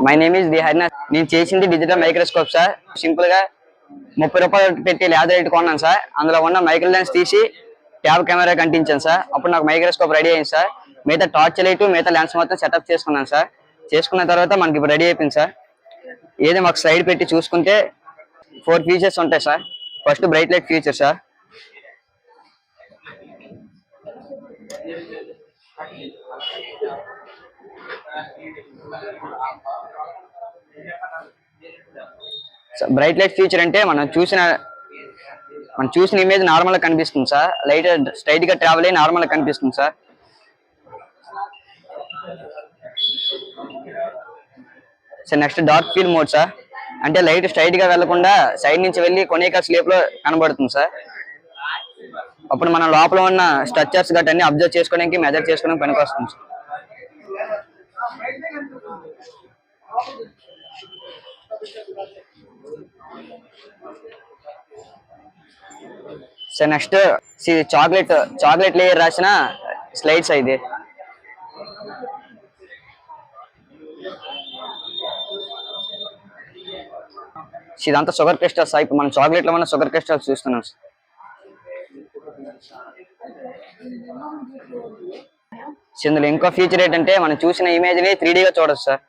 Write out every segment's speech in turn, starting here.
My name is దిహర్నా. నేను చేసింది digital microscope sir. Simple గా 30 రూపాయలు పెట్టి ల్యాబ్ రేట్ కొన్నాను సార్. అందులో ఉన్న మైక్రో లెన్స్ తీసి ట్యాబ్ కెమెరా కంటించాను సార్. అప్పుడు నాకు మైక్రోస్కోప్ రెడీ అయింది సార్. మిగతా టార్చ్ లైట్ మిగతా లెన్స్ మొత్తం సెటప్ చేసుకున్నాను సార్. చేసుకున్న తర్వాత మనకి ఇప్పుడు రెడీ అయిపోయింది సార్. ఏదో మాకు స్లైడ్ పెట్టి చూసుకుంటే 4 ఫీచర్స్ ఉంటాయి sir. First bright light feature sir. Bright light feature అంటే మనం చూసిన ఇమేజ్ నార్మల్ గా కనిపిస్తుంది సార్. లైట్ స్ట్రైట్ గా ట్రావెల్ అయ్యి నార్మల్ గా కనిపిస్తుంది sir. Next dark feel mode sir. అంటే లైట్ స్ట్రైట్ గా వెళ్లకుండా సైడ్ నుంచి వెళ్ళి కొనేక స్లేప్ లో కనబడుతుంది సార్. అప్పుడు మనం లోపల ఉన్న స్ట్రక్చర్స్ గట్ట అన్ని అబ్జర్వ్ చేసుకోవడానికి మెజర్ చేసుకోవడానికి పనికి వస్తుంది సార్. నెక్స్ట్ చాక్లెట్ లేయర్ రాసిన స్లైడ్స్ ఇది. ఇదంతా షుగర్ క్రిస్టల్స్. ఇప్పుడు మనం చాక్లెట్ లో ఉన్న షుగర్ క్రిస్టల్స్ చూస్తున్నాం. ఇందులో ఇంకో ఫీచర్ ఏంటంటే మనం చూసిన ఇమేజ్ ని 3D గా చూడొచ్చు సార్.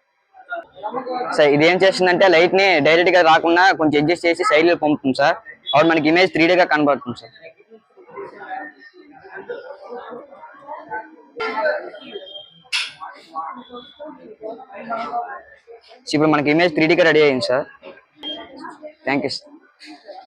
ఇది ఏం చేస్తుందంటే లైట్ ని డైరెక్ట్ గా రాకుండా కొంచెం అడ్జస్ట్ చేసి సైడ్ లో పంపుతుంది సార్. అప్పుడు మనకి ఇమేజ్ 3D గా కనబడుతుంది సార్. ఇప్పుడు మనకి ఇమేజ్ 3D గా రెడీ అయింది సార్. Thank you sir.